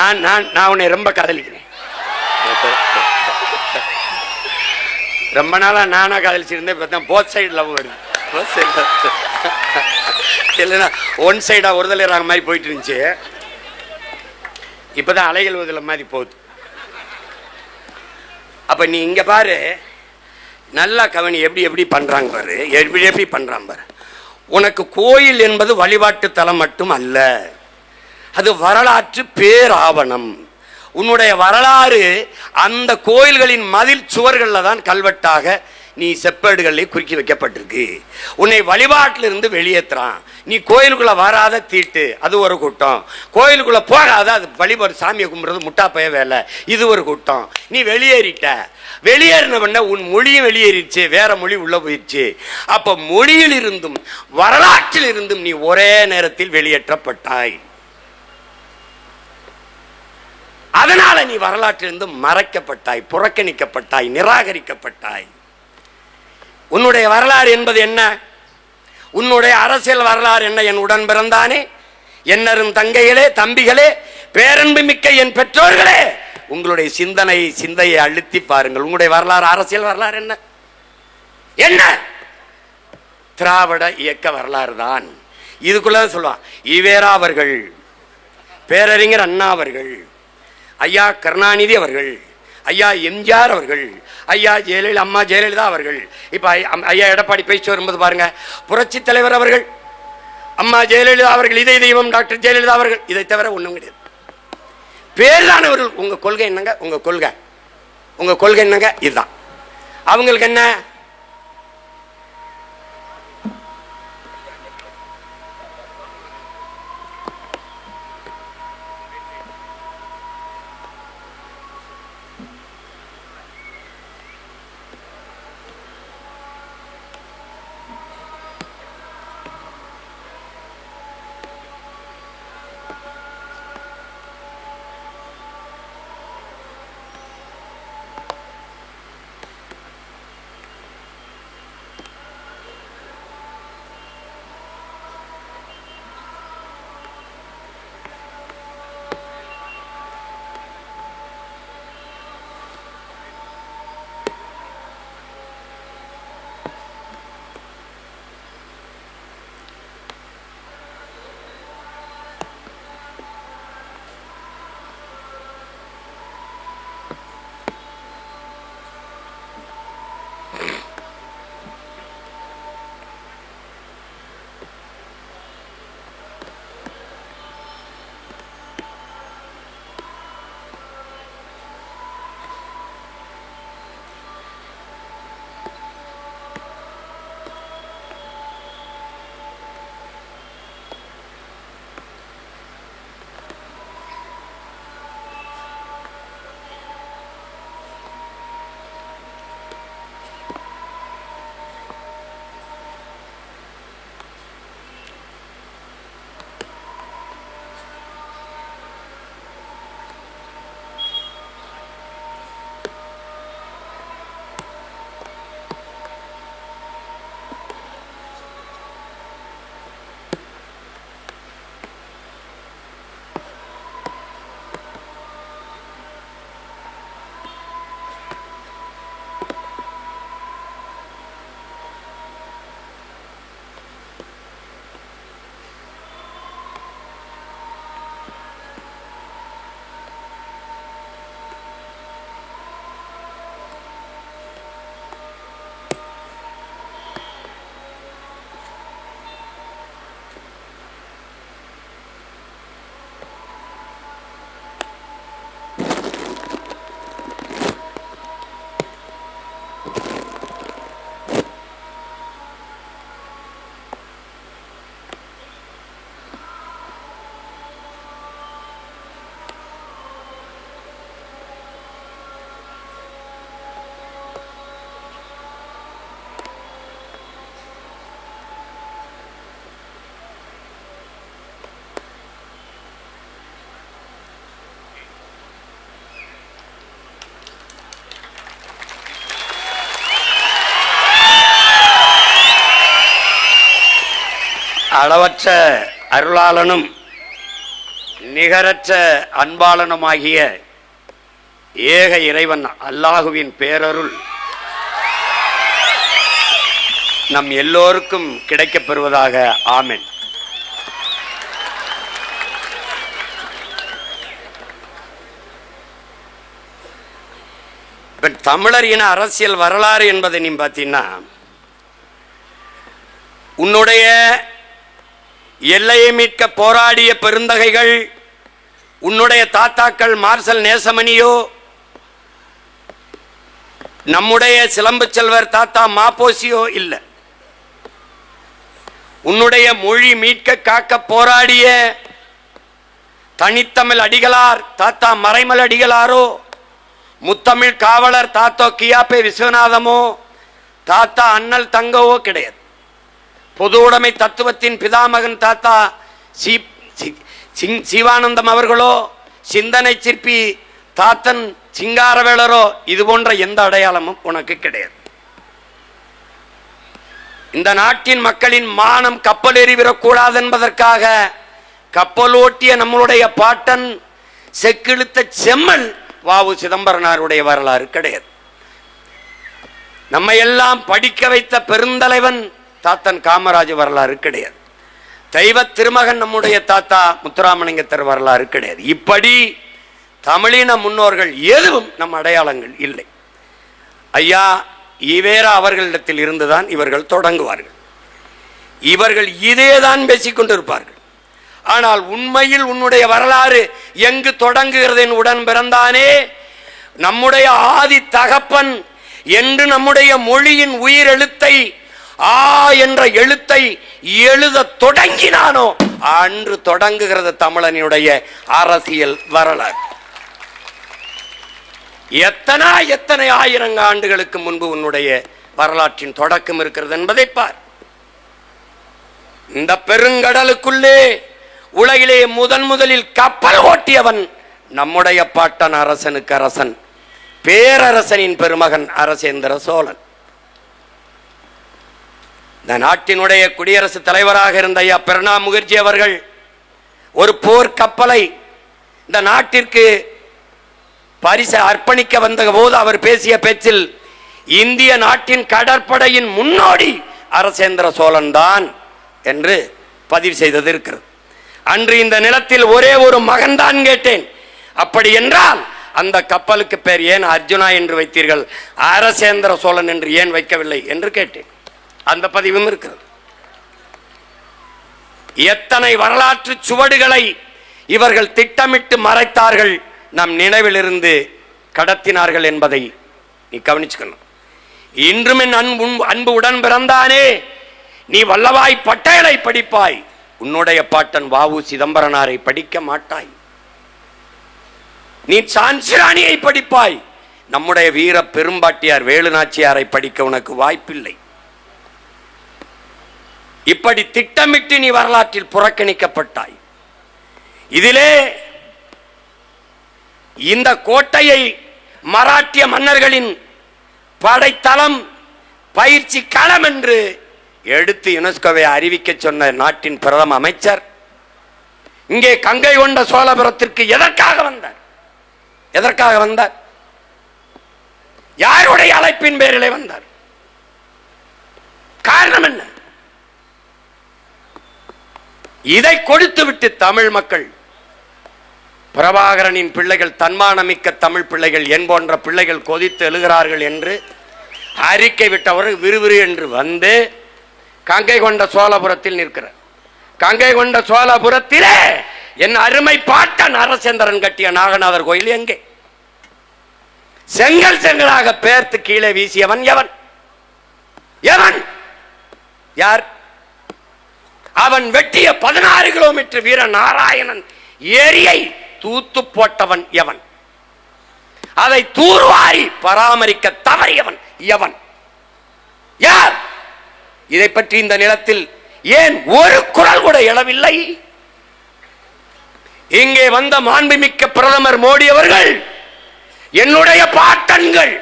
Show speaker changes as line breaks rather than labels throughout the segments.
நான் நான் நான் உன்னை ரொம்ப காதலிக்கிறேன். ரொம்ப நாளா நானா காதலிச்சிருந்தேன். இப்போ தான் போத் சைடு லவ் வருது. போத் சைடு இல்லைன்னா ஒன் சைடா ஒரு தலைவராக மாதிரி போயிட்டு இருந்துச்சு. இப்போதான் அலைகள் ஒதுல மாதிரி போகுது. அப்ப நீ இங்க பாரு, நல்லா கவனி, எப்படி எப்படி பண்றாங்க பாரு, எப்படி எப்படி பண்றான் பாரு. உனக்கு கோயில் என்பது வழிபாட்டு தலம் மட்டும் அல்ல, அது வரலாற்று பேராவணம். உன்னுடைய வரலாறு அந்த கோயில்களின் மதில் சுவர்கள்ல தான் கல்வெட்டாக நீ செப்பேடுகளிலே குறிக்கி வைக்கப்பட்டிருக்கு. உன்னை வழிபாட்டிலிருந்து வெளியேற்றுறான். நீ கோயிலுக்குள்ள வராத தீட்டு, அது ஒரு கூட்டம். கோயிலுக்குள்ள போகாத, அது வழிபாடு சாமியை கும்பிடுறது முட்டாப்பைய வேலை, இது ஒரு கூட்டம். நீ வெளியேறிட்ட. வெளியேறின உன் மொழியும் வெளியேறிடுச்சு, வேற மொழி உள்ள போயிடுச்சு. அப்ப மொழியில் இருந்தும் வரலாற்றில் இருந்தும் நீ ஒரே நேரத்தில் வெளியேற்றப்பட்டாய். அதனால நீ வரலாற்றிலிருந்து மறைக்கப்பட்டாய், புறக்கணிக்கப்பட்டாய், நிராகரிக்கப்பட்டாய். உன்னுடைய வரலாறு என்பது என்ன? உன்னுடைய அரசியல் வரலாறு என்ன? என் உடன் பிறந்தானே, என்னரும் தங்கைகளே, தம்பிகளே, பேரன்பு மிக்க என் பெற்றோர்களே, உங்களுடைய சிந்தையை அழுத்தி பாருங்கள். உங்களுடைய வரலாறு, அரசியல் வரலாறு என்ன? என்ன? திராவிட இயக்க வரலாறு தான். இதுக்குள்ள சொல்லுவான் ஈவேரா அவர்கள், பேரறிஞர் அண்ணா அவர்கள், ஐயா கருணாநிதி அவர்கள், ஐயா எம்ஜிஆர் அவர்கள், ஐயா ஜெயலலிதா, அம்மா ஜெயலலிதா அவர்கள், இப்ப ஐயா எடப்பாடி பேச்சு வரும்போது பாருங்க, புரட்சி தலைவர் அவர்கள், அம்மா ஜெயலலிதா அவர்கள், இதய தெய்வம் டாக்டர் ஜெயலலிதா அவர்கள். இதை தவிர ஒண்ணும் கிடையாது. பேர்தானவர்கள். உங்க கொள்கை என்னங்க? உங்க கொள்கை என்னங்க? இதுதான். அவங்களுக்கு என்ன? அளவற்ற அருளாளனும் நிகரற்ற அன்பாளனுமாகிய ஏக இறைவன் அல்லாஹுவின் பேரருள் நம் எல்லோருக்கும் கிடைக்கப் பெறுவதாக. ஆமென். இப்ப தமிழர் இன அரசியல் வரலாறு என்பதை நீ பார்த்தீங்கன்னா, உன்னுடைய எல்லையை மீட்க போராடிய பெருந்தகைகள், உன்னுடைய தாத்தாக்கள் மார்சல் நேசமணியோ, நம்முடைய சிலம்பு செல்வர் தாத்தா மாப்போசியோ இல்லை. உன்னுடைய மொழி மீட்க காக்க போராடிய தனித்தமிழ் அடிகளார் தாத்தா மறைமல் அடிகளாரோ, முத்தமிழ் காவலர் தாத்தா கியாப்பே விஸ்வநாதமோ, தாத்தா அண்ணல் தங்கவோ கிடையாது. பொது உடைமை தத்துவத்தின் பிதாமகன் தாத்தா சிவானந்தம் அவர்களோ, சிந்தனை சிற்பி தாத்தன் சிங்காரவேலரோ, இது போன்ற எந்த அடையாளமும் உனக்கு கிடையாது. இந்த நாட்டின் மக்களின் மானம் கப்பல் எறிவிடக்கூடாது என்பதற்காக கப்பலோட்டிய நம்மளுடைய பாட்டன் செக்கிழுத்த செம்மல் வாவு சிதம்பரனாருடைய வரலாறு கிடையாது. நம்ம எல்லாம் படிக்க வைத்த பெருந்தலைவன் தாத்தன் காமராஜ் வரலாறு கிடையாது. தெய்வ திருமகன் நம்முடைய தாத்தா முத்துராமலிங்கத்தர் வரலாறு கிடையாது. இப்படி தமிழின முன்னோர்கள் எதுவும் நம் அடையாளங்கள் இல்லை. ஐயா ஈவேரா அவர்களிடத்தில் இருந்துதான் இவர்கள் தொடங்குவார்கள். இவர்கள் இதேதான் பேசிக்கொண்டிருப்பார்கள். ஆனால் உண்மையில் உன்னுடைய வரலாறு எங்கு தொடங்குகிறது? உடன் பிறந்தானே நம்முடைய ஆதி தகப்பன் என்று நம்முடைய மொழியின் உயிர் எழுத்தை ஆ என்ற எழுத்தை எழுத தொடங்கினானோ அன்று தொடங்குகிறது தமிழனுடைய அரசியல் வரலாறு. எத்தனை ஆயிரம் ஆண்டுகளுக்கு முன்பு உன்னுடைய வரலாற்றின் தொடக்கம் இருக்கிறது என்பதை பார். இந்த பெருங்கடலுக்குள்ளே உலகிலே முதலில் கப்பல் ஓட்டியவன் நம்முடைய பாட்டன் அரசனுக்கு அரசன், பேரரசனின் பெருமகன் அரசேந்திர சோழன். இந்த நாட்டினுடைய குடியரசுத் தலைவராக இருந்த ஐயா பிரணாப் முகர்ஜி அவர்கள் ஒரு போர் கப்பலை இந்த நாட்டிற்கு பரிசு அர்ப்பணிக்க வந்த போது அவர் பேசிய பேச்சில் இந்திய நாட்டின் கடற்படையின் முன்னோடி அரசேந்திர சோழன் தான் என்று பதிவு செய்தது இருக்கிறது. அன்று இந்த நிலத்தில் ஒரே ஒரு மகன் தான் கேட்டேன். அப்படி என்றால் அந்த கப்பலுக்கு பேர் ஏன் அர்ஜுனா என்று வைத்தீர்கள், அரசேந்திர சோழன் என்று ஏன் வைக்கவில்லை என்று கேட்டேன். அந்த பதிவும் இருக்கிறது. எத்தனை வரலாற்று சுவடுகளை இவர்கள் திட்டமிட்டு மறைத்தார்கள், நம் நினைவிலிருந்து கடத்தினார்கள் என்பதை நீ கவனிச்சுக்கணும். இன்றும் என் அன்பு உடன் பிறந்தானே, நீ வல்லவாய் பட்டேலை படிப்பாய், உன்னுடைய பாட்டன் வாவு சிதம்பரனாரை படிக்க மாட்டாய். நீ சான்சிராணியை படிப்பாய், நம்முடைய வீர பெரும்பாட்டியார் வேலுநாச்சியாரை படிக்க உனக்கு வாய்ப்பில்லை. இப்படி திட்டமிட்டு நீ வரலாற்றில் புறக்கணிக்கப்பட்டாய். இதிலே இந்த கோட்டையை மராட்டிய மன்னர்களின் படைத்தளம், பயிற்சி களம் என்று எடுத்து யுனெஸ்கோவை அறிவிக்க சொன்ன நாட்டின் பிரதம அமைச்சர் இங்கே கங்கை கொண்ட சோழபுரத்திற்கு எதற்காக வந்தார்? யாருடைய அழைப்பின் பேரிலே வந்தார்? காரணம் என்ன? இதை கொடுத்துவிட்டு தமிழ் மக்கள், பிரபாகரனின் பிள்ளைகள், தன்மானமிக்க தமிழ் பிள்ளைகள், என் போன்ற பிள்ளைகள் கொதித்து எழுகிறார்கள் என்று அறிக்கை விட்டவர் விறுவிறு என்று வந்து கங்கை கொண்ட சோழபுரத்தில் நிற்கிறார். கங்கை கொண்ட சோழபுரத்திலே என் அருமை பாட்டன் அரசேந்திரன் கட்டிய நாகநாதர் கோயில் எங்கே? செங்கலாக பேர்த்து கீழே வீசியவன் எவன்? யார்? அவன் வெட்டிய 16 கிலோமீட்டர் வீர நாராயணன் ஏரியை தூத்து போட்டவன் எவன்? அதை தூர்வாரி பராமரிக்க தவறியவன் எவன்? யார்? இதை பற்றி இந்த நிலத்தில் ஏன் ஒரு குரல் கூட எழவில்லை? இங்கே வந்த மாண்புமிக்க பிரதமர் மோடி அவர்கள், என்னுடைய பாட்டன்கள்,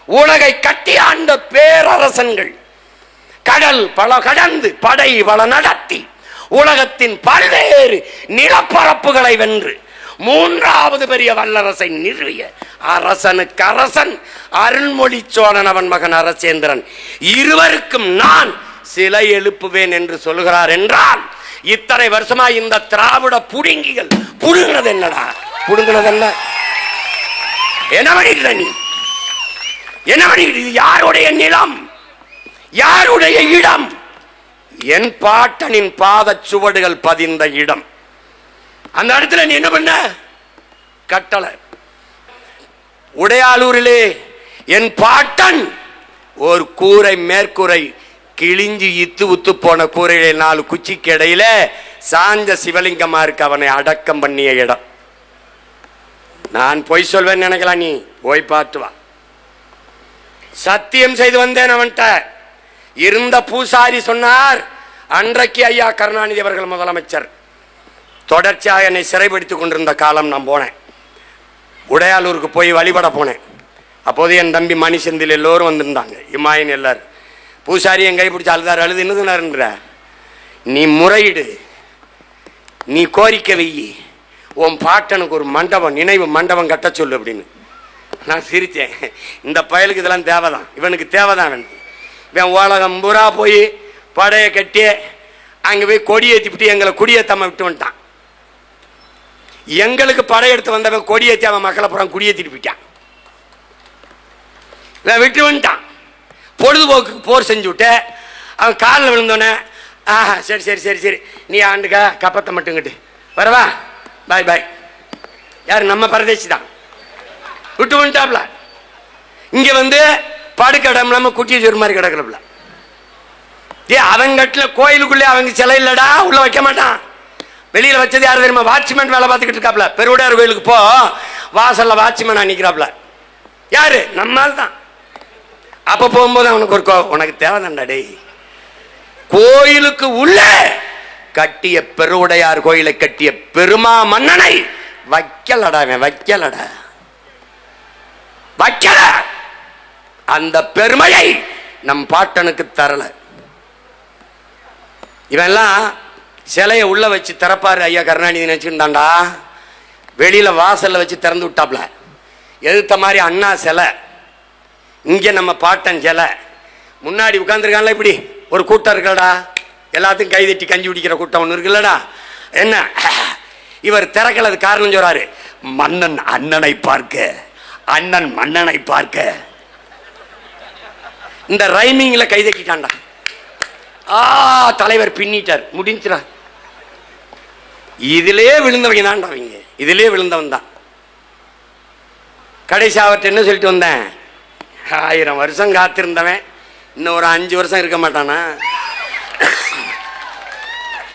உலகை கட்டி ஆண்ட பேரரசன்கள், கடல் பல கடந்து படை பல நடத்தி உலகத்தின் பல்வேறு நிலப்பரப்புகளை வென்று மூன்றாவது பெரிய வல்லரசை நிறுவிய அரசனுக்கு அரசன் அருள்மொழி சோழன் அவன் மகன் அரசேந்திரன் இருவருக்கும் நான் சிலை எழுப்புவேன் என்று சொல்கிறார் என்றால், இத்தனை வருஷமா இந்த திராவிட புடுங்கிகள் புடுங்கிறது என்னடா? புடுங்கிறதல்ல. என்ன பண்ணிட்டு நீ? என்ன பண்ணிட்டு? இது யாருடைய நிலம்? யாருடைய இடம்? என் பாட்டனின் பாத சுவடுகள் பதிந்த இடம். அந்த இடத்துல நீ என்ன பண்ண? கட்டளை. உடையாளூரிலே என் பாட்டன் ஒரு கூரை மேற்கூரை கிழிஞ்சு இத்து உத்து போன கூரையிலே 4 குச்சிக்கு இடையில சாஞ்ச சிவலிங்கமா இருக்கு. அவனை அடக்கம் பண்ணிய இடம். நான் பொய் சொல்வேன்னு நினைக்கலாம், நீ போய் பார்த்து வா. சத்தியம் செய்து வந்தேன் அவன்கிட்ட. இருந்த பூசாரி சொன்னார், அன்றைக்கு ஐயா கருணாநிதி அவர்கள் முதலமைச்சர் தொடர்ச்சியாக என்னை சிறைப்படுத்திக் கொண்டிருந்த காலம் நான் போனேன். உடையாளூருக்கு போய் வழிபட போனேன். அப்போது என் தம்பி மணி செந்தில் எல்லோரும் வந்திருந்தாங்க, இமாயின் எல்லாரும். பூசாரி என் கை பிடிச்சி அழுதார். அழுது என்ன சொன்னார்ன்ற, நீ முறையிடு, நீ கோரிக்கை வெயி, உன் பாட்டனுக்கு ஒரு மண்டபம், நினைவு மண்டபம் கட்ட சொல்லு அப்படின்னு. நான் சிரித்தேன். இந்த பயலுக்கு இதெல்லாம் தேவைதான், இவனுக்கு தேவைதான். இவன் உலகம் பூரா போய் படையை கட்டி அங்கே போய் கொடியேற்றிவிட்டு எங்களை குடியேற்றாம விட்டு வந்துட்டான். எங்களுக்கு படையெடுத்து வந்தவன் கொடியேற்றி அவன் மக்களை புறம் குடியேற்றிட்டு போயிட்டான். விட்டு வந்துட்டான். பொழுதுபோக்கு போர் செஞ்சு விட்டு அவன் காலில் விழுந்தோன்னே, ஆஹா சரி சரி சரி சரி நீ ஆண்டுக்கா கப்பத்தை மட்டுங்கிட்டு வரவா, பாய் பாய். யார்? நம்ம பரதேசி தான். விட்டு வந்துட்டாப்ல. இங்க வந்து படுக்கடம் இல்லாம குட்டியை சொரு மாதிரி கிடக்கல. அவங்கட்ல கோயிலுக்குள்ளே அவங்க சிலை இல்லடா, உள்ள வைக்க மாட்டான். வெளியில வச்சது யாரு தெரியுமா? வாட்ச்மேன் வேலை பார்த்துக்கிட்டு இருக்காப்ல. பெருவுடையார் கோயிலுக்கு போ, வாசல்ல வாட்ச்மேன் நிக்கிறாப்ல. யாரு? நம்மால் தான். அப்ப போகும்போது அவனுக்கு ஒரு உனக்கு தேவைதான்டா டேய். கோயிலுக்கு உள்ள கட்டிய பெருவுடையார் கோயிலை கட்டிய பெருமா மன்னனை வைக்கலடா, வைக்கலடா, வைக்கல. அந்த பெருமையை நம் பாட்டனுக்கு தரல. இவெல்லாம் சிலையை உள்ள வச்சு திறப்பாரு ஐயா கருணாநிதி நினைச்சுட்டான்டா. வெளியில வாசல்ல வச்சு திறந்து விட்டாப்ல. எதிர்த்த மாதிரி அண்ணா சிலை, இங்க நம்ம பாட்டன் சிலை. முன்னாடி உட்கார்ந்துருக்கான்ல, இப்படி ஒரு கூட்டம் இருக்கலடா, எல்லாத்தையும் கைதட்டி கஞ்சி குடிக்கிற கூட்டம் ஒன்று இருக்குல்லடா. என்ன இவர் திறக்கலது காரணம் சொல்றாரு, மன்னன் அண்ணனை பார்க்க, அண்ணன் மன்னனை பார்க்க. இந்த ரைமிங்ல கைதட்டிட்டான்டா. தலைவர் பின்னிட்டார், முடிஞ்சிடா. இதிலே விழுந்தவங்க தான்டா அவங்க, இதிலே விழுந்தவன் தான். கடைசி அவர்கிட்ட என்ன சொல்லிட்டு வந்தேன், 1000 வருஷம் காத்திருந்தவன் இன்னும் ஒரு 5 வருஷம் இருக்க மாட்டானா?